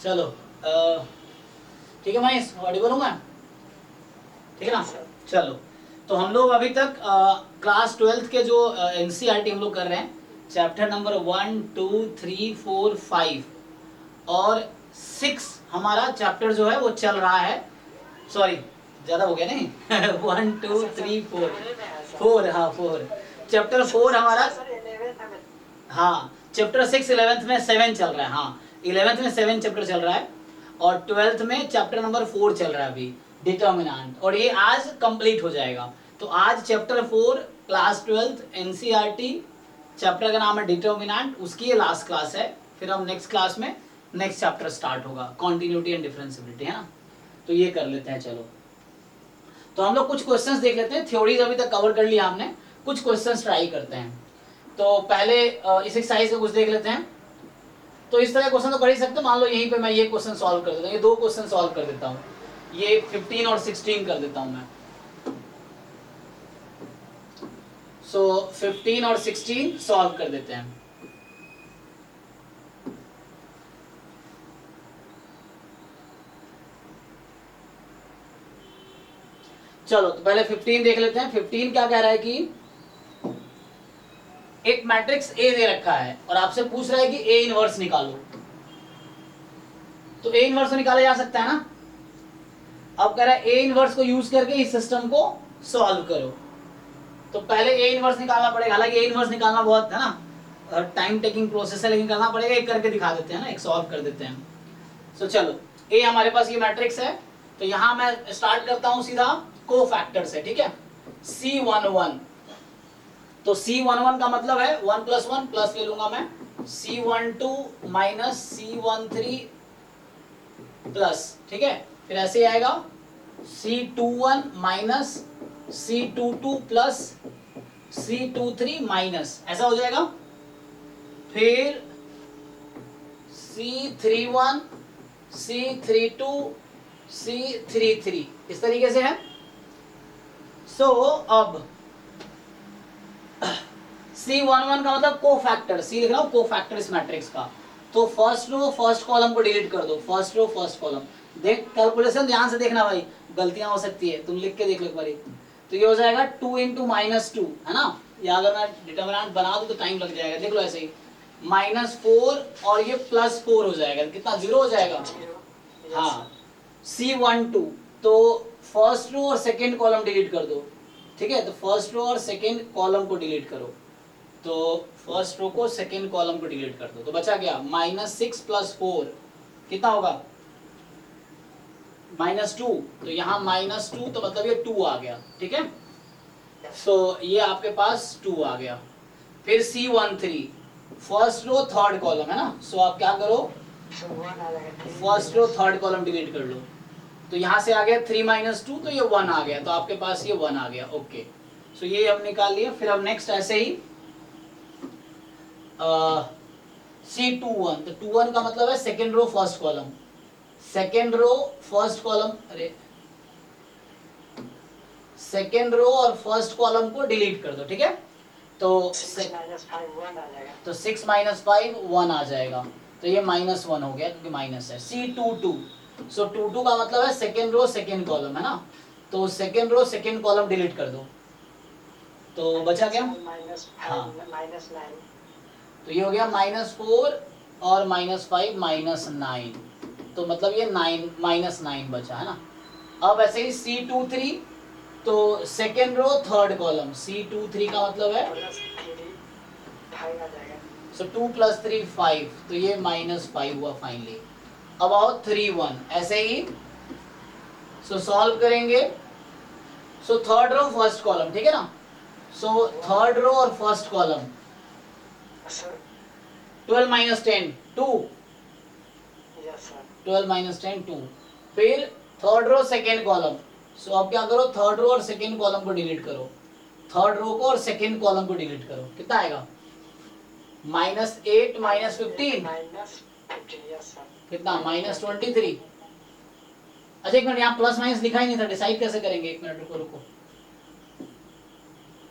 चलो ठीक है महेश, ऑडिबल हूँ मैं? ठीक है ना? चलो, तो हम लोग अभी तक क्लास 12th के जो एनसीईआरटी हम लोग कर रहे हैं, चैप्टर नंबर 1 2 3 4 5 और 6 हमारा चैप्टर जो है वो चल रहा है। सॉरी, ज़्यादा हो गया नहीं 1 2 3 4 4, हाँ 4, चैप्टर 4 हमारा, हाँ चैप्टर 6 11th में 7 चल रहा है, हाँ 11th में 7 चैप्टर चल रहा है और 12th में चैप्टर नंबर 4 चल रहा है अभी, डिटर्मिनेंट, और ये आज कंप्लीट हो जाएगा। तो आज chapter 4 class 12th NCERT chapter का नाम है डिटर्मिनेंट, उसकी ये लास्ट क्लास है। फिर हम नेक्स्ट क्लास में नेक्स्ट चैप्टर स्टार्ट होगा, कॉन्टिन्यूटी एंड डिफरेंशिएबिलिटी, है ना? तो ये कर लेते हैं। चलो, तो हम लोग कुछ क्वेश्चंस देख लेते हैं। थ्योरीज अभी तक कवर कर लिया हमने, कुछ क्वेश्चंस ट्राई करते हैं। तो पहले इस एक्सरसाइज को कुछ देख लेते हैं। तो इस तरह क्वेश्चन तो कर ही सकते हैं। मान लो यहीं पे मैं ये क्वेश्चन सॉल्व कर देता हूँ, ये दो क्वेश्चन सॉल्व कर देता हूँ, ये 15 और 16 कर देता हूँ मैं। सो 15 और 16 सॉल्व कर देते हैं। चलो, तो पहले 15 देख लेते हैं। 15 क्या कह रहा है कि एक मैट्रिक्स ए दे रखा है और आपसे पूछ रहा है कि ए इनवर्स निकालो। तो ए इनवर्स तो निकाला जा सकता है ना। अब कह रहा है ए इनवर्स को यूज करके इस सिस्टम को सॉल्व करो। तो पहले ए इनवर्स निकालना पड़ेगा। हालांकि ए इनवर्स निकालना बहुत है ना, टाइम टेकिंग प्रोसेस है, लेकिन करना पड़ेगा। एक करके दिखा देते हैं ना, एक सॉल्व कर देते हैं। तो चलो, ए हमारे पास ये मैट्रिक्स है। तो यहां मैं स्टार्ट करता हूं सीधा को फैक्टर से, ठीक है। C11, तो C11 का मतलब है 1 + 1 प्लस ले लूंगा मैं C12 माइनस C13 प्लस, ठीक है। फिर ऐसे ही आएगा C21 minus C22 plus C23 minus, ऐसा हो जाएगा। फिर C31 C32 C33, इस तरीके से है। सो अब C11 का मतलब कोफैक्टर, C लिख रहा हूं कोफैक्टर इस मैट्रिक्स का। तो फर्स्ट रो फर्स्ट कॉलम को डिलीट कर दो, फर्स्ट रो फर्स्ट कॉलम। देख कैलकुलेशन ध्यान से देखना भाई, गलतियां हो सकती है, तुम लिख के देख लो एक बार। तो ये हो जाएगा 2 × -2, है ना। या अगर मैं डिटरमिनेंट बना दूं तो टाइम लग जाएगा, देख लो ऐसे ही। -4 और ये +4 हो जाएगा, कितना 0 हो जाएगा। हाँ, C12, तो फर्स्ट रो और सेकेंड कॉलम डिलीट कर दो, ठीक है। तो फर्स्ट रो और सेकेंड कॉलम को डिलीट करो। तो फर्स्ट रो को सेकेंड कॉलम को डिलीट कर दो, तो बचा क्या -6 + 4 कितना होगा -2। तो यहाँ -2, तो मतलब ये 2 आ गया, ठीक है। सो ये आपके पास 2 आ गया। फिर C13 first row third column, है ना। सो आप क्या करो, first row third column delete कर लो। तो यहाँ से आ गया 3 - 2, तो ये 1 आ गया। तो आपके पास ये 1 आ गया, ओके। सो ये हम निकाल लिए। फिर अब नेक्स्ट ऐसे ही C21, तो 21 का मतलब है second row first column, second row first column, अरे सेकेंड रो और फर्स्ट कॉलम को डिलीट कर दो, ठीक है। तो 6 - 5 1 आ जाएगा। तो ये -1 हो गया क्योंकि माइनस है। C22, सो 22 का मतलब है सेकेंड रो सेकेंड कॉलम, है ना। तो second row second column delete कर दो। तो बचा क्या, हाँ -9, तो ये हो गया -4 और -5 -9, तो मतलब ये -9 बचा, है ना। अब ऐसे ही C23, तो सेकेंड रो थर्ड कॉलम, C23 का मतलब है सो 2 + 3 5, तो ये -5 हुआ फाइनली। अब आओ 31, ऐसे ही सो सॉल्व करेंगे। So third row first column, ठीक है ना। सो थर्ड रो और फर्स्ट कॉलम 12 - 10 2, 12 - 10 2। फिर थर्ड रो सेकेंड कॉलम, सो अब क्या करो, थर्ड रो और सेकेंड कॉलम को डिलीट करो, थर्ड रो को और सेकेंड कॉलम को डिलीट करो। कितना आएगा -8 -15 कितना -23। अच्छा एक मिनट, यहाँ प्लस माइनस लिखा ही नहीं था, डिसाइड कैसे करेंगे। एक मिनट रुको,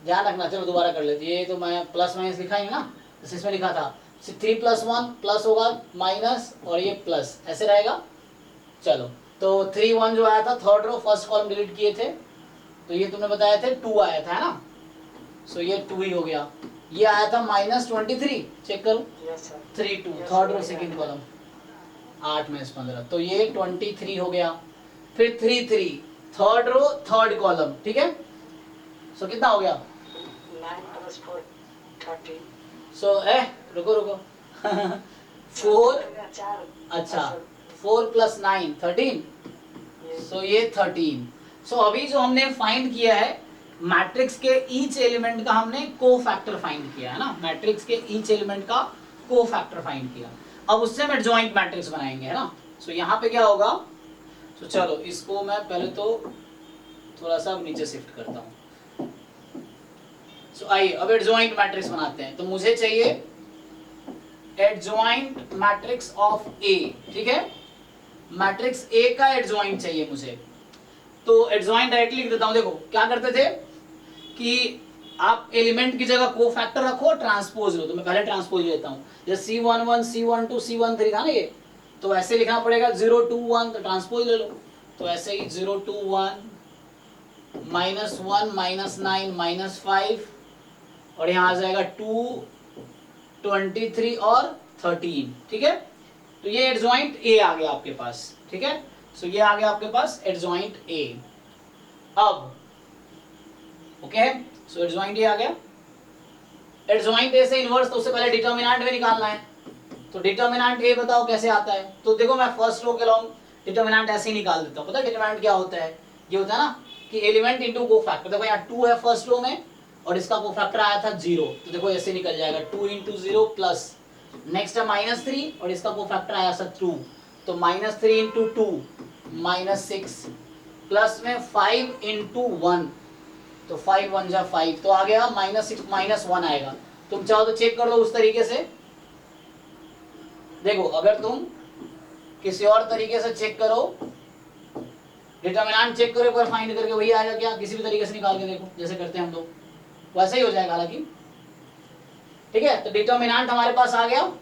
ध्यान रखना। चलो दोबारा कर लेते। ये तो मैं प्लस माइनस लिखा ही ना, तो इसमें लिखा था 3 प्लस 1 प्लस होगा माइनस और ये प्लस ऐसे रहेगा। चलो तो 3 1 जो आया था third row first column delete किए थे तो ये तुमने बताया थे 2 आया था है ना, सो ये 2 ही हो गया। ये आया था -23, चेक करो 3 2 थर्ड रो सेकंड कॉलम 8 में 15 तो ये 23 हो गया। फिर 3 3 थर्ड रो थर्ड कॉलम, ठीक है, सो कितना हो गया 9 + 4 13 सो रुको रुको 4 4 अच्छा 4 + 9 13 सो ये 13। सो अभी जो हमने फाइंड किया है मैट्रिक्स के ईच एलिमेंट का हमने कोफैक्टर फाइंड किया है ना, मैट्रिक्स के ईच एलिमेंट का कोफैक्टर फाइंड किया। अब उससे हम एडजॉइंट मैट्रिक्स बनाएंगे है ना। सो यहाँ पे क्या होगा, सो चलो इसको मैं पहले तो थोड़ा सा नीचे शिफ्ट करता हूँ। सो आइए अब एडजॉइंट मैट्रिक्स बनाते हैं। तो मुझे चाहिए एडजॉइंट मैट्रिक्स ऑफ ए, ठीक है, मैट्रिक्स ए का एडजॉइंट चाहिए मुझे। तो एडजॉइंट डायरेक्टली लिख देता हूं। देखो क्या करते थे कि आप एलिमेंट की जगह कोफैक्टर रखो, ट्रांसपोज लो। तो मैं पहले ट्रांसपोज लेता हूं, जैसे C11 C12 C13 था ना ये, तो ऐसे लिखना पड़ेगा 0 2 1 तो ट्रांसपोज ले लो। तो ऐसे ही 0 2 1 -1 -9 -5 और यहाँ आ जाएगा 2 23 और 13, ठीक है। तो ये एडजॉइंट ए आ गया आपके पास, ठीक है। सो ये आ गया आपके पास एडजॉइंट ए। अब ओके, सो एडजॉइंट ए आ गया। एडजॉइंट ए से इनवर्स तो उससे पहले डिटर्मिनेंट में निकालना है। तो डिटर्मिनेंट ए बताओ कैसे आता है। तो देखो मैं फर्स्ट रो के लॉन्ग डिटर्मिनेंट ऐसे ही निकाल देता हूँ। पता है डिटर्मिनेंट क्या होता है, ये होता है ना कि एलिमेंट इनटू कोफैक्टर। देखो यहाँ 2 है फर्स्ट रो में और इसका कोफैक्टर आया था 0, तो देखो ऐसे निकल जाएगा 2 × 0 प्लस नेक्स्ट है -3 और इसका कोफैक्टर आया था 2, तो -3 × 2 -6 प्लस में 5 × 1 तो 5 1 जा 5 तो आ गया -6 -1 आएगा। तुम चाहो तो चेक कर लो उस तरीके से। देखो अगर तुम किसी और तरीके से चेक करो, डिटर्मिनेंट चेक करो एक बार फाइंड करके, वही आएगा क्या, किसी भी तरीके से निकाल के देखो जैसे करते हैं हम लोग, वैसे ही हो जाएगा हालांकि, ठीक है। तो डिटर्मिनेंट हमारे पास आ गया,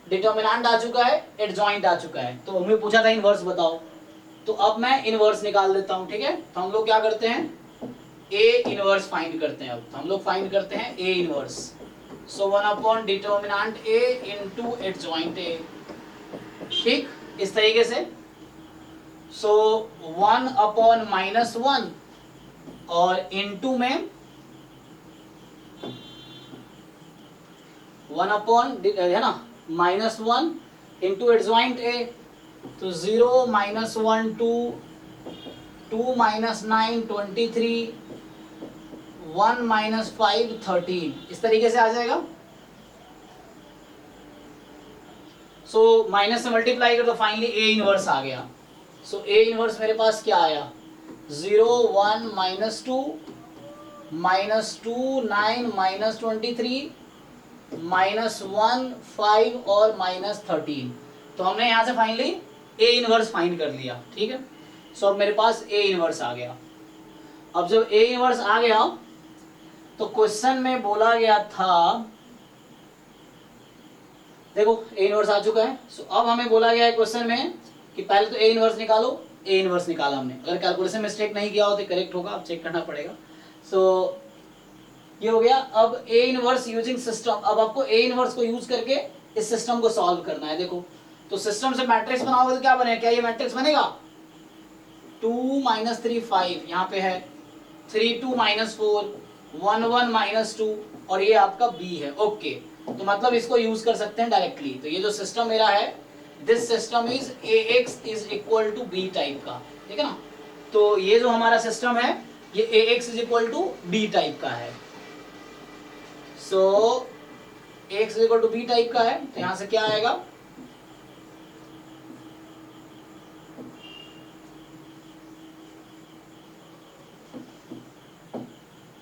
डिटर्मिनेंट आ चुका है, एडजॉइंट आ चुका है। तो हमें पूछा था इनवर्स बताओ, तो अब मैं इनवर्स निकाल देता हूं, ठीक है। तो हम लोग क्या करते हैं, ए इनवर्स फाइंड करते हैं। अब हम लोग फाइंड करते हैं A inverse. So 1 determinant A into adjoint A, ठीक इस तरीके से। सो 1 -1 और इनटू में 1 है ना -1 इंटू एडजॉइंट ए, तो 0 -1 2 2 -9 23 1 -5 13 इस तरीके से आ जाएगा। सो माइनस से मल्टीप्लाई कर तो फाइनली ए इनवर्स आ गया। सो ए इनवर्स मेरे पास क्या आया, 0 1 -2 -2 9 -23 -1 5 और -13। तो हमने यहाँ से फाइनली ए इनवर्स फाइंड कर लिया, ठीक है। सो अब मेरे पास ए इनवर्स आ गया। अब जब ए इनवर्स आ गया तो क्वेश्चन में बोला गया था, देखो ए इनवर्स आ चुका है। सो अब हमें बोला गया है क्वेश्चन में कि पहले तो ए इनवर्स निकालो। ए इनवर्स निकाला हमने, अगर कैलकुलेशन मिस्टेक नहीं किया हो तो करेक्ट होगा, अब चेक करना पड़ेगा। सो ये हो गया। अब ए इनवर्स यूजिंग सिस्टम, अब आपको ए इनवर्स को यूज करके इस सिस्टम को सॉल्व करना है। देखो तो सिस्टम से मैट्रिक्स बनाओगे तो क्या बनेगा, क्या ये मैट्रिक्स बनेगा 2 -3 5 यहाँ पे है, 3 2 -4 1 1 -2 और ये आपका बी है। ओके, तो मतलब इसको यूज कर सकते हैं डायरेक्टली। तो ये जो सिस्टम मेरा है, this system is ax is equal to B type का, ठीक है ना। तो ये जो हमारा सिस्टम है ये ax is equal to B type का है। So ax is equal to B type का है, तो यहां से क्या आएगा,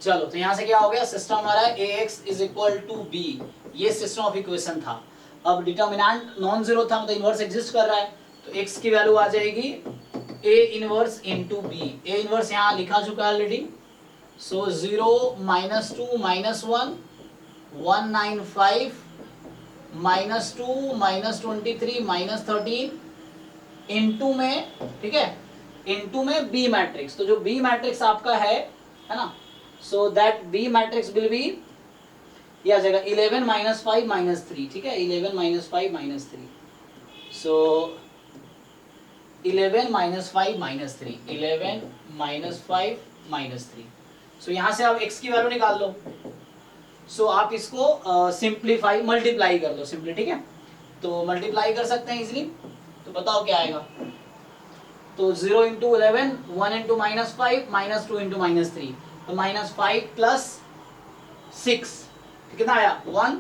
चलो तो यहां से क्या हो गया, सिस्टम हमारा ax is equal to B, ये सिस्टम ऑफ इक्वेशन था। अब डिटर्मिनेंट नॉन जीरो था, मतलब इनवर्स एग्जिस्ट कर रहा है, तो x की वैल्यू आ जाएगी a inverse into b। a inverse यहां लिखा चुका है ऑलरेडी। सो 0 -2 -1 195 -2 -23 -13 इनटू में, ठीक है, इनटू में बी मैट्रिक्स। तो जो बी मैट्रिक्स आपका है ना, so that B matrix will be, ये आ जाएगा 11 -5 -3, ठीक है, 11 -5 -3, सो 11 -5 -3, 11 -5 -3। सो यहाँ से आप x की वैल्यू निकाल लो। सो आप इसको सिंप्लीफाई मल्टीप्लाई कर लो सिंपली, ठीक है, तो मल्टीप्लाई कर सकते हैं इजीली। तो बताओ क्या आएगा। तो 0 इंटू 11, 1 इंटू -5 -2 इंटू -3, तो -5 प्लस 6 कितना आया 1।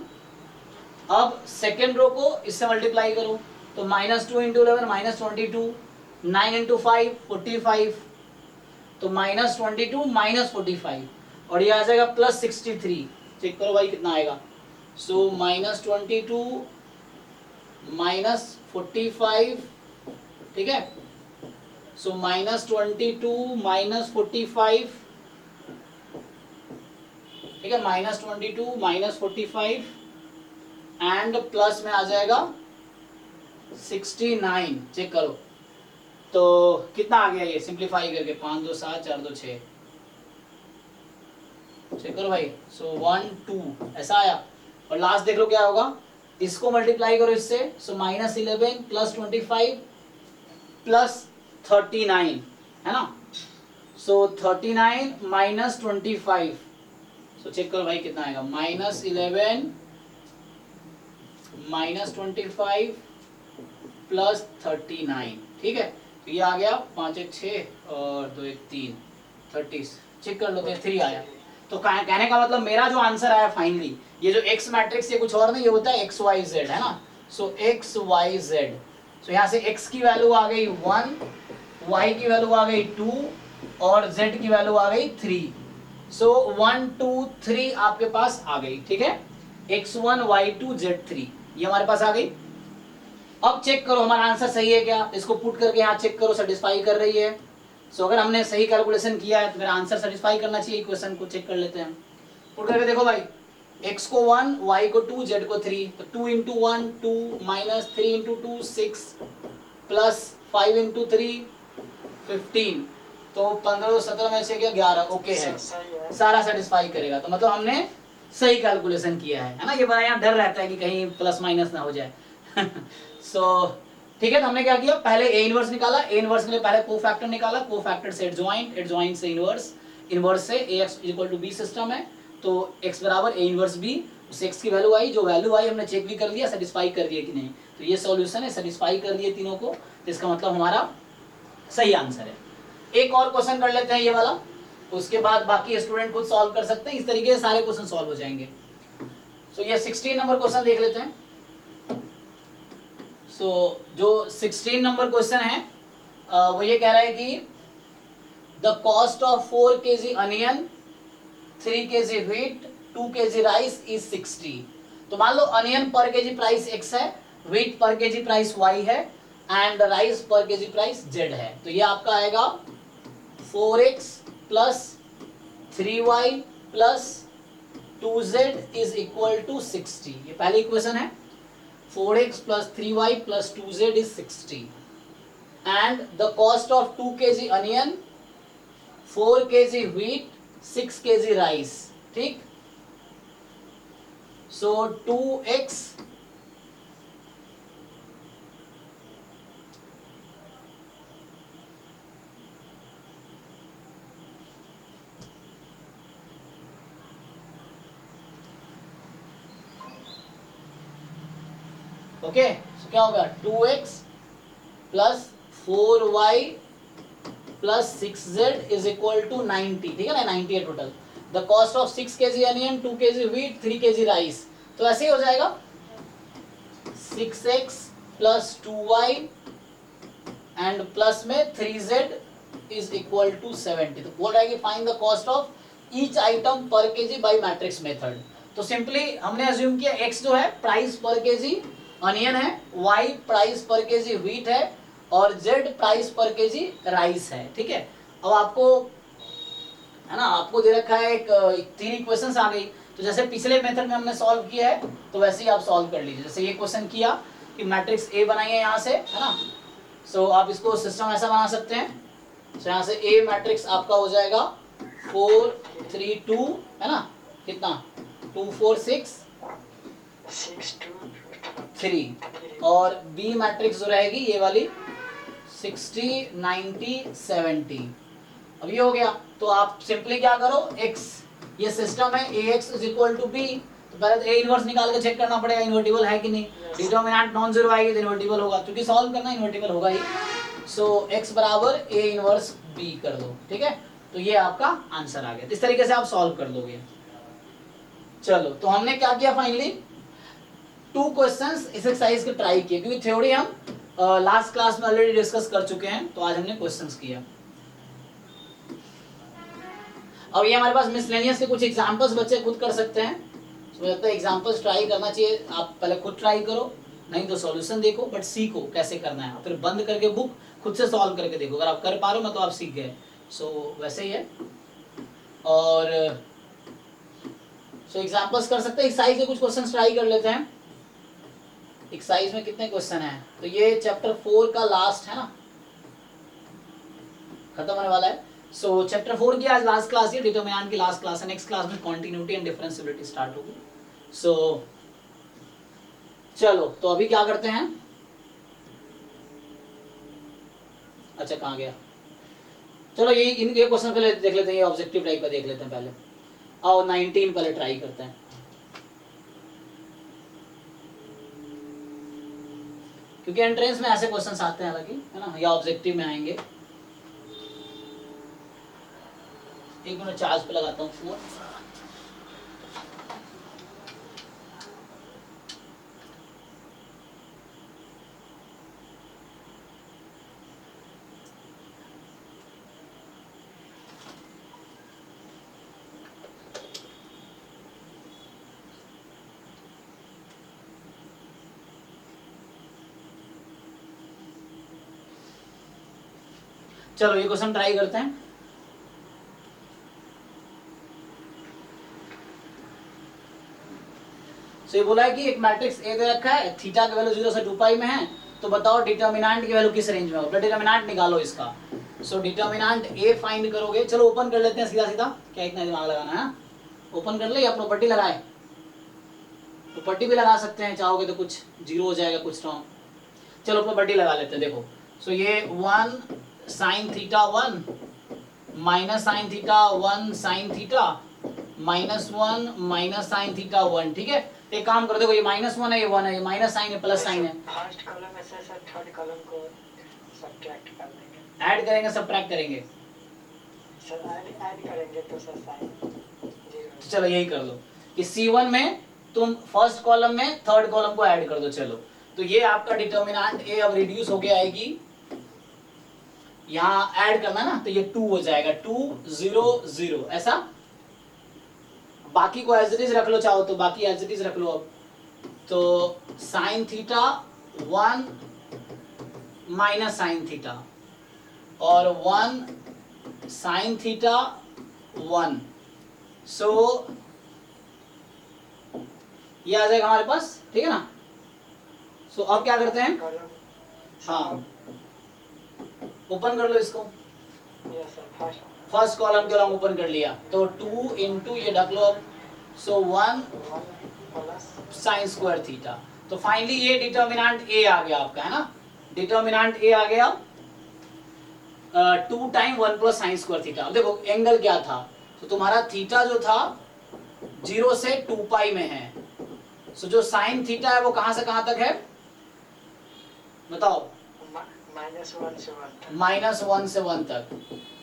अब सेकेंड रो को इससे मल्टीप्लाई करो, तो -2 इंटू 11 -22, 9 इंटू 5 45, तो -22 -45, और ये आ जाएगा +63। चेक करो भाई कितना आएगा। सो -22 -45, ठीक है, सो -22 -45, ठीक है, -22 -45 एंड प्लस में आ जाएगा 69। चेक करो तो कितना आ गया ये सिंप्लीफाई करके, 5 2 7 4 2 6। चेक करो भाई, सो 1 2 ऐसा आया। और लास्ट देख लो क्या होगा, इसको मल्टीप्लाई करो इससे, सो -11 +25 +39 है ना, सो 39 -25। सो चेक करो भाई कितना आएगा, -11 -25 +39, ठीक है। तो ये आ गया 5 1 6 और 2 1 3 30। चेक कर लो, 3 आया। तो कहने का मतलब मेरा जो आंसर आया फाइनली, ये जो x मैट्रिक्स ये कुछ और नहीं, ये होता है x y z, है ना। सो x y z, सो यहाँ से x की वैल्यू आ गई 1, y की वैल्यू आ गई 2 और z की वैल्यू आ गई 3। सो 1 2 3 आपके पास आ गई, ठीक है, x1 y2 z3 ये हमारे पास आ गई। अब चेक करो हमारा आंसर सही है क्या, इसको पुट करके यहाँ चेक करो सेटिस्फाई कर रही है। सो अगर हमने सही कैलकुलेशन किया है तो मेरा आंसर सेटिस्फाई करना चाहिए। क्वेश्चन को चेक कर लेते हैं, पुट करके देखो भाई, x को 1 y को 2 z को 3, तो 2 इंटू 1 2 -3 इंटू 2 6 प्लस 5 इंटू 3 15, तो 15 17 में से क्या 11, ओके है, सारा सेटिस्फाई करेगा। तो मतलब हमने सही कैलकुलेशन किया है ना। ये बड़ा यहाँ डर रहता है कि कहीं प्लस माइनस ना हो जाए। सो ठीक है, तो हमने क्या किया, पहले ए इनवर्स निकाला, ए इनवर्स के लिए पहले कोफैक्टर निकाला, कोफैक्टर से एडजॉइंट, एडजॉइंट से इनवर्स, इनवर्स से ax equal to b system है, तो x बराबर a इनवर्स b, उस x की वैल्यू आई, जो वैल्यू आई हमने चेक भी कर लिया सेटिस्फाई कर दिया कि नहीं। तो ये सॉल्यूशन है, सेटिस्फाई कर दिए तीनों को, तो इसका मतलब हमारा सही आंसर है। एक और क्वेश्चन कर लेते हैं ये वाला, उसके बाद बाकी स्टूडेंट खुद सॉल्व कर सकते हैं। इस तरीके से सारे क्वेश्चन सॉल्व हो जाएंगे। सो ये 16 नंबर क्वेश्चन देख लेते हैं। सो जो 16 नंबर क्वेश्चन है वो ये कह रहा है कि the cost of 4 kg onion, 3 kg wheat, 2 kg rice is 60। तो मान लो onion per kg price x है, wheat per kg price y है and rice per kg price z है। तो ये आपका आएगा 4x plus 3y plus 2z is equal to 60। ये पहली इक्वेशन है, 4x plus 3y plus 2z is 60 and the cost of 2 kg onion, 4 kg wheat, 6 kg rice, ठीक। so 2x okay, so क्या होगा 2x plus 4y plus 6z is equal to 90, ठीक है ना, 90 है total. The cost of 6 kg onion, 2 kg wheat, 3 kg rice, तो ऐसे ही हो जाएगा 6x plus 2y and plus में 3z इज इक्वल टू 70। तो बोल रहा है कि find the cost of each item पर केजी बाय मैट्रिक्स मेथड। तो सिंपली हमने अज्यूम किया x जो है प्राइस पर केजी अनियन है, y प्राइस पर केजी व्हीट है और z प्राइस पर केजी राइस है, ठीक है। अब आपको है ना, आपको दे रखा है एक 3 इक्वेशंस आ गई, तो जैसे पिछले मेथड में हमने सॉल्व किया है तो वैसे ही आप सॉल्व कर लीजिए। जैसे ये क्वेश्चन किया कि मैट्रिक्स ए बनाइए यहाँ से, है ना। सो आप इसको सिस्टम ऐसा बना सकते हैं। सो यहाँ से ए मैट्रिक्स आपका हो जाएगा 4 3 2, है ना, कितना 2 4 6 6 2 3, और बी मैट्रिक्स जो रहेगी ये वाली 60 90 70। अब ये हो गया, तो आप सिंपली क्या करो, x ये सिस्टम है ax is equal to B, तो पहले तो a इनवर्स निकाल के चेक करना पड़ेगा इन्वर्टिबल है कि नहीं। डिटर्मिनेंट नॉन जीरो आएगी तो इन्वर्टिबल होगा, क्योंकि सॉल्व करना इन्वर्टिबल होगा ही। सो x बराबर a इनवर्स b कर दो, ठीक है। तो ये आपका आंसर आ गया। इस तरीके से आप सॉल्व कर दोगे। चलो, तो हमने क्या किया फाइनली, 2 क्वेश्चंस इस एक्सरसाइज के ट्राई किए, क्योंकि थ्योरी हम लास्ट क्लास में ऑलरेडी डिस्कस कर चुके हैं, तो आज हमने क्वेश्चंस किया। अब ये हमारे पास मिसलेनियस के कुछ एग्जांपल्स बच्चे खुद कर सकते हैं। मुझे लगता है एग्जांपल्स ट्राई करना चाहिए। आप पहले खुद ट्राई करो, नहीं तो सॉल्यूशन देखो, बट सीखो कैसे करना है, फिर बंद करके बुक खुद से सॉल्व करके देखो। अगर आप कर पा रहे हो तो आप सीख गए। सो वैसे ही है। और सो एग्जांपल्स कर सकते हैं। एक्सरसाइज के कुछ क्वेश्चंस ट्राई कर लेते हैं। एक्सरसाइज में कितने क्वेश्चन हैं, तो ये चैप्टर 4 का लास्ट है ना, खत्म होने वाला है। सो चैप्टर 4 की आज लास्ट क्लास है, डिटरमिनेंट की लास्ट क्लास है। नेक्स्ट क्लास में कॉन्टिन्यूटी एंड डिफरेंशिएबिलिटी स्टार्ट होगी। सो चलो, तो अभी क्या करते हैं, अच्छा कहाँ गया, चलो ये इनके क्वेश्चन पहले देख लेते हैं, ये ऑब्जेक्टिव टाइप का देख लेते हैं पहले। आओ 19 पहले ट्राई करते हैं, क्योंकि एंट्रेंस में ऐसे क्वेश्चंस आते हैं हालांकि, है ना, या ऑब्जेक्टिव में आएंगे। एक मिनट चार्ज पे लगाता हूँ फोन। चलो ये क्वेश्चन ट्राई करते हैं। तो ये बोला है कि एक मैट्रिक्स ए दे रखा है, थीटा की वैल्यू 0 से 2 पाई में है, तो बताओ डिटर्मिनेंट की वैल्यू किस रेंज में होगा। डिटर्मिनेंट निकालो इसका। सो डिटर्मिनेंट ए फाइंड करोगे। चलो ओपन कर लेते हैं सीधा सीधा, क्या इतना दिमाग लगाना है। ओपन कर ले या प्रॉपर्टी लगाए, प्रॉपर्टी भी लगा सकते हैं चाहोगे तो, कुछ 0 हो जाएगा कुछ टर्म। चलो प्रॉपर्टी लगा लेते हैं। देखो, सो ये 1 sin theta 1 minus sine theta 1 sin theta -1 minus sine theta 1, ठीक है। एक काम कर, देखो ये -1 है, ये 1 है, ये माइनस साइन है, प्लस साइन है। फर्स्ट कॉलम में से सर थर्ड कॉलम को सब्ट्रैक्ट कर देंगे, ऐड करेंगे सब्ट्रैक्ट करेंगे, सर ऐड करेंगे तो सर साइन 0। तो चलो यही कर लो कि C1 में तुम फर्स्ट कॉलम में थर्ड कॉलम को ऐड कर दो। चलो, तो ये आपका डिटर्मिनेंट ए अब रिड्यूस होके आएगी, यहाँ ऐड करना ना, तो ये 2 हो जाएगा, 2 0 0 ऐसा। बाकी को एज इट इज रख लो चाहो तो, बाकी एज इट इज रख लो। अब तो sine theta 1 minus sine theta और 1 साइन थीटा 1। सो ये आ जाएगा हमारे पास, ठीक है ना। सो अब क्या करते हैं, हाँ ओपन कर लो इसको। यस सर, फर्स्ट कॉलम के लॉन्ग ओपन कर लिया, तो 2 इंटू ये ढक लो अब। सो 1 प्लस साइन स्क्वायर थीटा। तो फाइनली ये डिटर्मिनेंट ए आ गया आपका, है ना। डिटर्मिनेंट ए आ गया 2 time 1 plus sine square theta. अब देखो एंगल क्या था, तो तुम्हारा थीटा जो था 0 से 2 पाई में है। सो जो साइन थीटा है वो कहां से कहां तक है बताओ, -1 से 1 तक। -1 से 1 तक।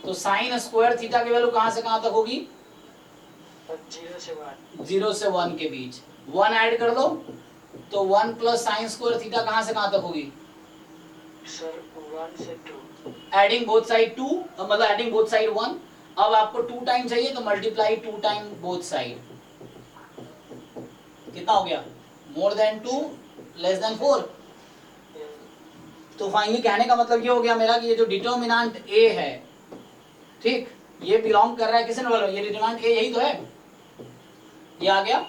तो साइन स्क्वायर थीटा की वैल्यू कहां से कहां तक होगी, 0 से 1। 0 से 1 के बीच। 1 ऐड कर दो, तो 1 प्लस साइन स्क्वायर थीटा कहां से कहां तक होगी सर 1 से 2। एडिंग बोथ साइड 2, मतलब एडिंग बोथ साइड 1। अब आपको 2 टाइम चाहिए तो मल्टीप्लाई 2 टाइम बोथ साइड। कितना हो गया, मोर देन 2 लेस देन 4। तो फाइनली कहने का मतलब ये हो गया मेरा कि ये जो डिटर्मिनेंट ए है, ठीक, ये बिलोंग कर रहा है किसने, ये डिटर्मिनेंट ए यही तो है, ये आ गया।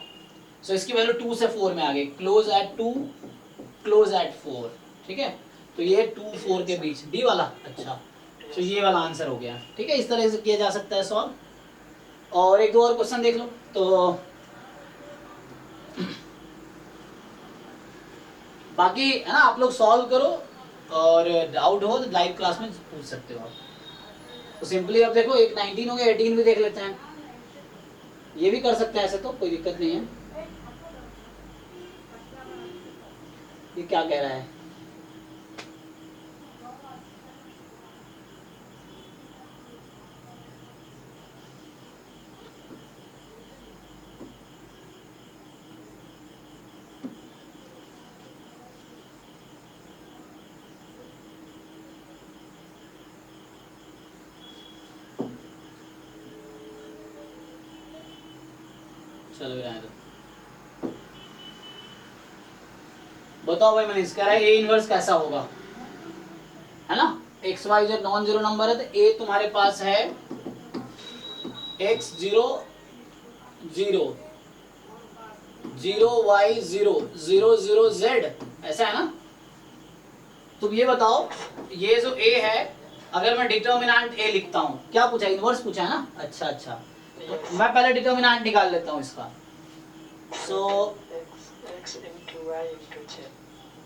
सो इसकी वैल्यू 2 से 4 में आ गई, क्लोज एट 2 क्लोज एट 4, ठीक है। तो ये 2 4 के बीच डी वाला, अच्छा। तो ये वाला आंसर हो गया, ठीक है। इस तरह से किया जा सकता है सॉल्व। और एक दो और क्वेश्चन देख लो। तो बाकी है ना, आप लोग सॉल्व करो और डाउट हो तो लाइव क्लास में पूछ सकते हो आप। तो सिंपली अब देखो, एक 19 हो गया, 18 भी देख लेते हैं। ये भी कर सकते हैं ऐसे, तो कोई दिक्कत नहीं है। ये क्या कह रहा है? चलो रहने दो। बताओ भाई मनीष, कह रहा है ए इनवर्स कैसा होगा, है ना। X Y Z non zero number है, तो ए तुम्हारे पास है एक्स 0 0 0 वाई 0 0 0 जेड, ऐसा है ना। तुम ये बताओ, ये जो ए है, अगर मैं डिटर्मिनेंट ए लिखता हूँ, क्या पूछा, इनवर्स पूछा है ना। अच्छा अच्छा, तो मैं पहले डिटर्मिनेंट निकाल लेता हूँ इसका। सो x into y into z।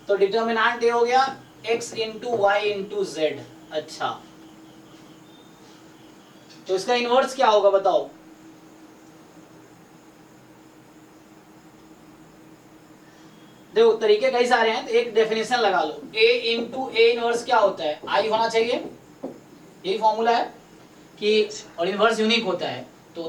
तो डिटर्मिनेंट ये हो गया x into y into z, अच्छा। तो इसका इनवर्स क्या होगा बताओ। देखो तरीके कई सारे हैं, तो एक डेफिनेशन लगा लो, a इंटू ए इनवर्स क्या होता है, i होना चाहिए, यही फॉर्मूला है कि, और इनवर्स यूनिक होता है, तो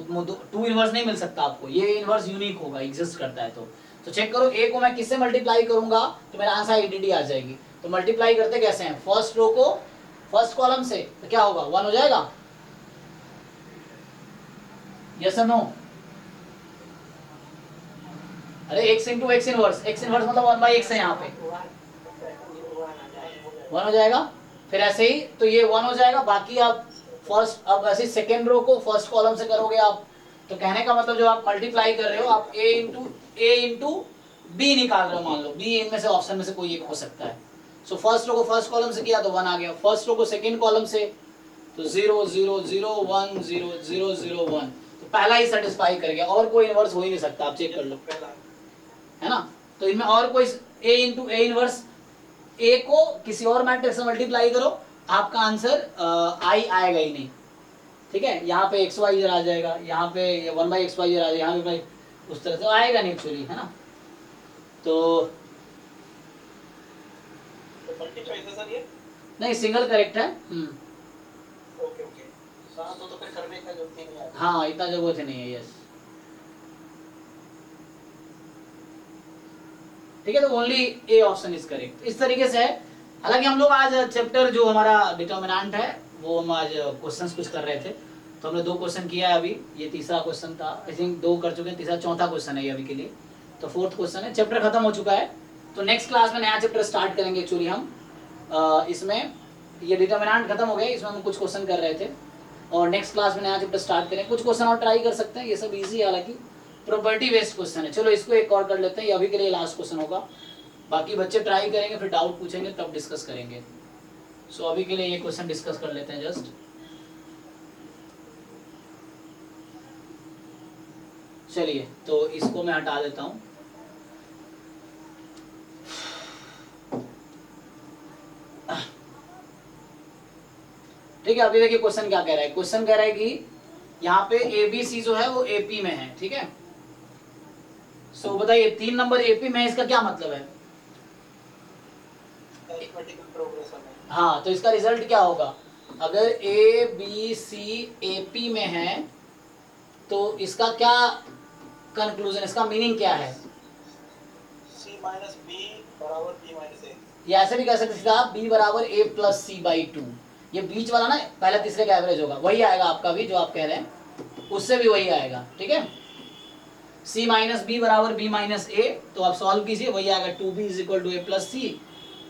2 इनवर्स नहीं मिल सकता आपको, ये इनवर्स यूनिक होगा, एग्जिस्ट करता है। तो चेक करो, a को मैं किससे मल्टीप्लाई करूंगा तो मेरा आंसर आइडेंटिटी आ जाएगी। तो मल्टीप्लाई करते कैसे हैं, फर्स्ट रो को फर्स्ट कॉलम से, तो क्या होगा 1 हो जाएगा, यस और नो। अरे x into x inverse, x inverse मतलब 1/x है, यहाँ पे 1 हो जाएगा। फिर ऐसे ही तो ये 1 हो जाएगा, बाकी आप फर्स्ट, अब ऐसे सेकेंड रो को फर्स्ट कॉलम से करोगे आप, तो कहने का मतलब जो आप मल्टीप्लाई कर रहे हो, आप a इंटू बी निकाल रहे हो, मान लो बी इनमें से ऑप्शन में से कोई एक हो सकता है। सो फर्स्ट रो को फर्स्ट कॉलम से किया तो 1 आ गया, फर्स्ट रो को सेकेंड कॉलम से तो 0 0 0 1 0 0 0 1, तो पहला ही सेटिस्फाई कर गया, और कोई इनवर्स हो ही नहीं सकता, आप चेक कर लो, है ना। तो इनमें और कोई a into A inverse, a को किसी और मैट्रिक्स से मल्टीप्लाई करो, आपका आंसर i आएगा ही नहीं, ठीक है। यहाँ पे एक्स वाई इधर आ जाएगा, यहाँ पे 1/x वाई इधर आ जाएगा, यहाँ पे उस तरह से आएगा नहीं एक्चुअली, है ना। तो मल्टी चॉइस है सर ये? नहीं, सिंगल करेक्ट है। ओके ओके, साथ तो फिर करने का जरूरत नहीं है। हाँ, इतना जरूरत ही नहीं है, यस। ठीक है, तो only A option is correct, इस तरीके से है। हालांकि हम लोग आज चैप्टर जो हमारा डिटर्मिनेंट है, वो हम आज क्वेश्चंस कुछ कर रहे थे, तो हमने 2 क्वेश्चन किया है अभी, ये तीसरा क्वेश्चन था, आई थिंक 2 कर चुके हैं, तीसरा चौथा क्वेश्चन है ये अभी के लिए, तो 4th क्वेश्चन है, चैप्टर खत्म हो चुका है। तो नेक्स्ट क्लास में नया चैप्टर स्टार्ट करेंगे एक्चुअली हम, इसमें ये डिटर्मिनेंट खत्म हो गया, इसमें हम कुछ क्वेश्चन कर रहे थे, और नेक्स्ट क्लास में नया चैप्टर स्टार्ट करेंगे, कुछ क्वेश्चन और ट्राई कर सकते हैं, ये सब ईजी है, हालांकि प्रॉपर्टी बेस्ड क्वेश्चन है। चलो इसको एक और कर लेते हैं, ये अभी के लिए लास्ट क्वेश्चन होगा, बाकी बच्चे ट्राई करेंगे, फिर डाउट पूछेंगे, तब डिस्कस करेंगे। सो अभी के लिए ये क्वेश्चन डिस्कस कर लेते हैं जस्ट। चलिए, तो इसको मैं हटा देता हूं। ठीक है, अभी देखिए क्वेश्चन क्या कह रहा है, क्वेश्चन कह रहा है कि यहाँ पे ABC जो है वो AP में है, ठीक है। सो बताइए 3 नंबर AP में है, इसका क्या मतलब है। हाँ, तो इसका रिजल्ट क्या होगा, अगर ABC AP में है तो इसका क्या कंक्लूजन, इसका मीनिंग क्या है। C माइनस B बराबर B माइनस A, या ऐसे भी कह सकते हैं B बराबर A प्लस C/2, ये बीच वाला ना पहले तीसरे का एवरेज होगा, वही आएगा आपका भी जो आप कह रहे हैं, उससे भी वही आएगा, ठीक है। C माइनस B बराबर B माइनस A, तो आप सॉल्व कीजिए, वही आएगा 2B is equal to A plus C,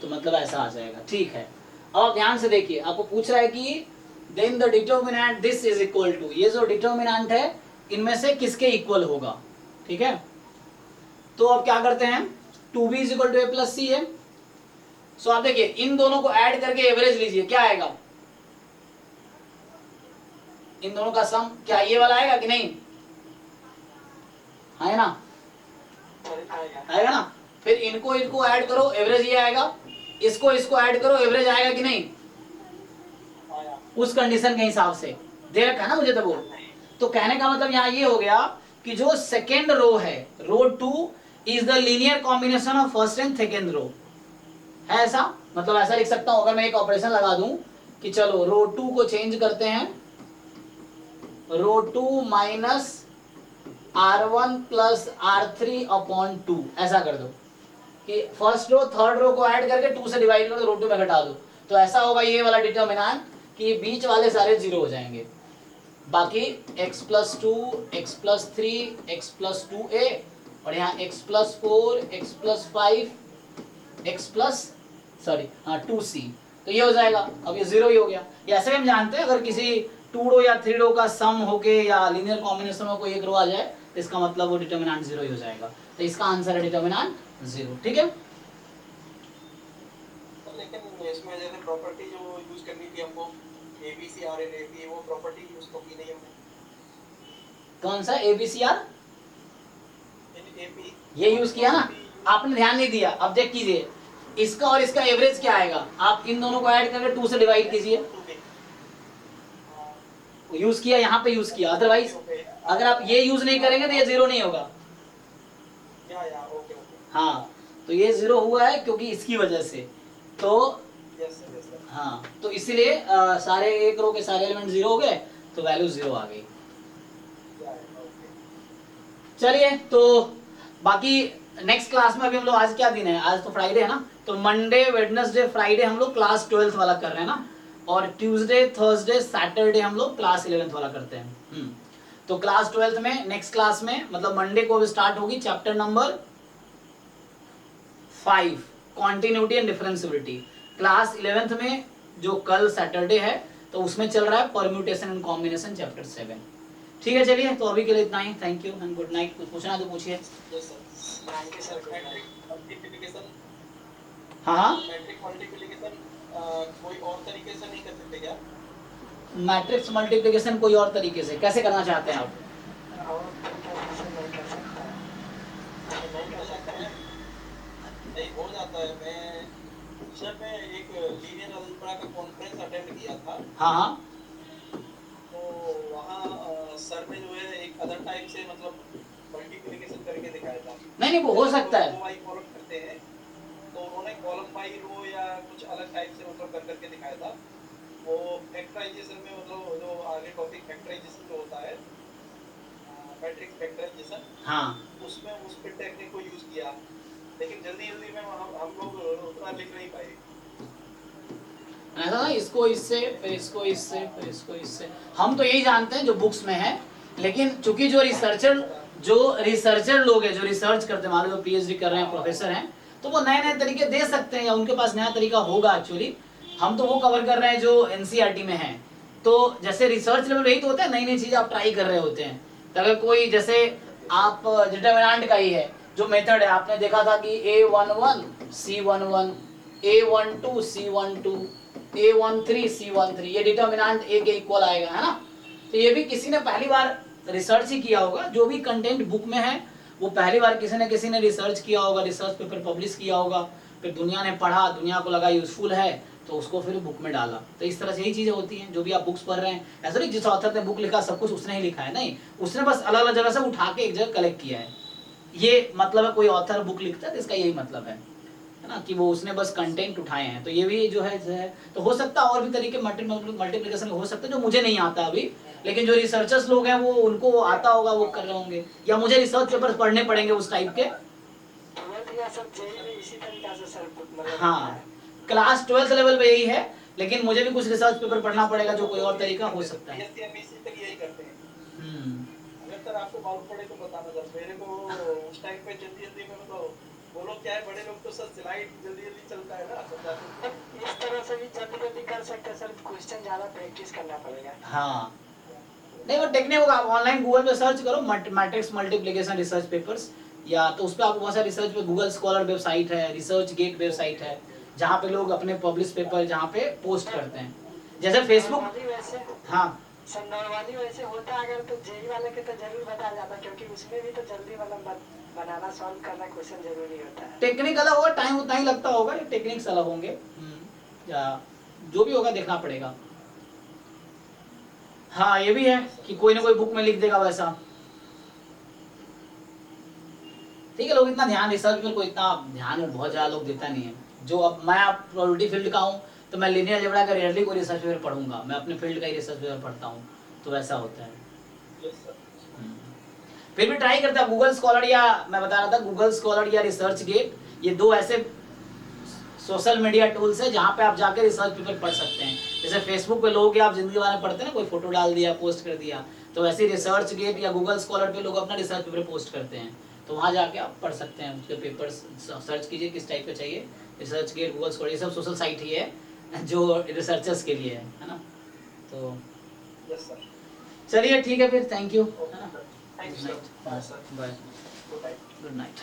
तो मतलब ऐसा आ जाएगा, ठीक है। अब आप ध्यान से देखिए, आपको पूछ रहा है कि then the determinant this is equal to, ये जो डिटर्मिनेंट है इनमें से किसके इक्वल होगा, ठीक है, तो अब क्या करते हैं, 2b is equal to a plus C है। सो आप देखिए इन दोनों को ऐड करके एवरेज लीजिए, क्या आएगा, इन दोनों का सम क्या ये वाला आएगा कि नहीं, है ना, आएगा ना। फिर इनको इनको ऐड करो एवरेज ये आएगा, इसको इसको ऐड करो एवरेज आएगा कि नहीं, उस कंडीशन के हिसाब से दे रखा है ना मुझे, तो वो तो कहने का मतलब यहाँ ये हो गया कि जो सेकेंड रो है, row 2 is the linear combination of first and second row, है ऐसा, मतलब ऐसा लिख सकता हूं अगर मैं एक ऑपरेशन लगा दूं कि चलो रो 2 को चेंज करते हैं, रो 2 minus R1 plus R3 upon 2, ऐसा कर दो कि फर्स्ट रो थर्ड रो को ऐड करके 2 से डिवाइड कर दो, रो 2 में घटा दो, तो ऐसा होगा ये वाला डिटर्मिनेंट कि बीच वाले सारे जीरो हो जाएंगे, बाकी x plus 2, x plus 3, x plus 2a और यहाँ x plus 4, x plus 5, x plus 2c, तो ये हो जाएगा, अब ये जीरो ही हो गया। ये ऐसे भी हम जानते हैं अगर किसी 2 रो या 3 रो का सम होके या लीनियर कॉम्बिनेशन में कोई एक रो आ जाए तो इसका मतलब वो डिटर्मिनेंट जीरो ही हो जाएगा, तो इसका आंसर है डिटर्मिनेंट जीरो, ठीक है। लेकिन इसमें जैसे प्रॉपर्टी जो यूज करनी थी हमको ABCR एंड AP, वो प्रॉपर्टी यूज तो की नहीं हमने। कौन सा ABCR, AP ये यूज किया ना, आपने ध्यान नहीं दिया। अब चेक कीजिए इसका और इसका एवरेज क्या आएगा, आप इन दोनों को ऐड करके 2 से डिवाइड कीजिए, यूज किया यहाँ पे यूज किया, अदरवाइज अगर आप ये यूज नहीं करेंगे तो ये जीरो नहीं होगा। ओके। हाँ तो ये जीरो हुआ है क्योंकि इसकी वजह से, तो यस। हाँ तो इसीलिए सारे एक रो के सारे एलिमेंट जीरो हो गए तो वैल्यू जीरो आ गई। चलिए तो बाकी नेक्स्ट क्लास में, अभी हम लोग आज क्या दिन है, आज तो फ्राइडे है ना, तो मंडे वेडनेसडे फ्राइडे हम लोग क्लास 12th वाला कर रहे हैं ना, और ट्यूसडे थर्सडे सैटरडे हम लोग क्लास 11th वाला करते हैं। तो क्लास 12th में नेक्स्ट क्लास में मतलब मंडे को स्टार्ट होगी chapter number 5 continuity and differentiability. Class 11th में जो कल सैटरडे है तो उसमें चल रहा है परम्यूटेशन एंड कॉम्बिनेशन चैप्टर 7। ठीक है चलिए, तो अभी के लिए इतना ही, thank you and good night. कुछ पूछना तो पूछिए। हाँ मैट्रिक्स मल्टीप्लिकेशन कोई और तरीके से नहीं कर सकते क्या? मैट्रिक्स मल्टीप्लिकेशन कोई और तरीके से कैसे करना चाहते हैं आप? नहीं हो जाता है। मैं सर मैं एक लीनियर अलजेब्रा का कॉन्फ्रेंस अटेंड किया था। हाँ तो वहाँ सर ने जो है एक अदर टाइप से मतलब मल्टीप्लिकेशन करके दिखाया था। नहीं वो हो सकता है। वाई कॉलम करते हैं तो उन्होंने कॉलम बाई रो या कुछ अलग टाइप से मतलब कर करके दिखाया था। वो फैक्टराइजेशन में मतलब जो आगे टॉपिक फैक्टराइजेशन जो होता है, मैट्रिक्स फैक्टराइजेशन, हाँ उसमें उस पे टेक्निक को यूज किया, लेकिन जल्दी में हम लोग उतना लिख नहीं पाए। ऐसा ना, इसको इससे फिर इसको इससे फिर इसको इससे, हम तो यही जानते हैं जो बुक्स में है, लेकिन चूंकि जो रिसर्चर लोग हैं जो रिसर्च करते हैं, मान लो पीएचडी कर रहे हैं, प्रोफेसर हैं, तो वो नए नए तरीके दे सकते हैं या उनके पास नया तरीका होगा। एक्चुअली हम तो वो कवर कर रहे हैं जो एनसीईआरटी में है। तो जैसे रिसर्च लेवल यही तो होता है, नई नई चीज आप ट्राई कर रहे होते हैं। तो अगर कोई जैसे आप डिटरमिनेंट का ही है जो मेथड है, आपने देखा था कि A11 C11 A12 C12 A13 C13, ये डिटरमिनेंट A के इक्वल आएगा, है ना। तो ये भी किसी ने पहली बार रिसर्च ही किया होगा, जो भी कंटेंट बुक में है वो पहली बार किसी ने रिसर्च किया होगा, रिसर्च पेपर पब्लिश किया होगा, फिर दुनिया ने पढ़ा, दुनिया को लगा यूजफुल है तो उसको फिर बुक में डाला। तो इस तरह से यही चीजें होती हैं जो भी आप बुक्स पढ़ रहे हैं। ऐसा नहीं जिस ऑथर ने बुक लिखा सब कुछ उसने ही लिखा है, नहीं, उसने बस अलग अलग जगह से उठा के एक जगह कलेक्ट किया है। ये मतलब है कोई ऑथर बुक लिखता है तो इसका यही मतलब है ना, कि वो उसने बस कंटेंट उठाए हैं। तो ये भी जो है तो हो सकता है और भी तरीके मल्टीप्लिकेशन हो सकते हैं जो मुझे नहीं आता अभी, लेकिन जो रिसर्चर्स लोग हैं वो उनको आता होगा, वो कर रहे होंगे, या मुझे रिसर्च पेपर पढ़ने पड़ेंगे उस टाइप के। हाँ क्लास 12th लेवल पे यही है, लेकिन मुझे भी कुछ रिसर्च पेपर पढ़ना पड़ेगा जो कोई और तरीका हो सकता है। यही करते हैं। अगर सर आपको मालूम पड़े तो बताना सर, मेरे को उस टाइम पे जल्दी में मतलब वो लोग क्या है, बड़े लोग तो सर स्लाइड जल्दी चलता है ना, इस तरह से भी जल्दी कर सकते हैं सर, क्वेश्चन ज्यादा प्रैक्टिस करना पड़ेगा। हाँ नहीं वो टेक्निक होगा, आप ऑनलाइन गूगल पे सर्च करो मैट्रिक्स मल्टीप्लिकेशन रिसर्च पेपर्स, या तो उस पर आपको बहुत सारे रिसर्च पे गूगल स्कॉलर वेबसाइट है, रिसर्च गेट वेबसाइट है, जहाँ पे लोग अपने पब्लिश पेपर जहाँ पे पोस्ट करते हैं, जैसे फेसबुक। नॉर्मली वैसे हाँ सर नॉर्मली वैसे होता अगर तो जेई वाले के तो जरूर बता जाता, क्योंकि उसमें भी तो जल्दी मतलब बनाना सॉल्व करना क्वेश्चन जरूरी होता है। टेक्निक अलग होगा, टाइम उतना ही लगता होगा, ये टेक्निक्स अलग होंगे, या जो भी होगा देखना पड़ेगा। हाँ ये भी है कि कोई ना कोई बुक में लिख देगा वैसा, ठीक है। लोग इतना ध्यान रिसर्च में कोई इतना ध्यान बहुत ज़्यादा लोग देता नहीं है। जो अब मैं आप प्रोबेबिलिटी फील्ड का हूँ तो मैं लीनियर अलजेब्रा का रेयरली कोई रिसर्च पेपर पढ़ूंगा, मैं अपने फील्ड का ही रिसर्च पेपर पढ़ता हूँ, तो वैसा होता है। फिर भी ट्राई करता है गूगल स्कॉलर, या मैं बता रहा था गूगल स्कॉलर या रिसर्च गेट, ये दो ऐसे सोशल मीडिया टूल्स है जहाँ पे आप जाकर रिसर्च पेपर पढ़ सकते हैं। जैसे फेसबुक पे लोग आप जिंदगी बारे में पढ़ते हैं ना, कोई फोटो डाल दिया पोस्ट कर दिया, तो वैसे रिसर्च गेट या गूगल स्कॉलर पे लोग अपना रिसर्च पेपर पोस्ट करते हैं, तो वहाँ जाके आप पढ़ सकते हैं, उसके पेपर सर्च कीजिए किस टाइप का चाहिए। रिसर्च गेट, गूगल स्कॉलर, ये सब सोशल साइट ही है जो रिसर्चर्स के लिए है ना। तो चलिए ठीक है फिर, थैंक यू, है ना। Thank you sir, bye, good night. Good night.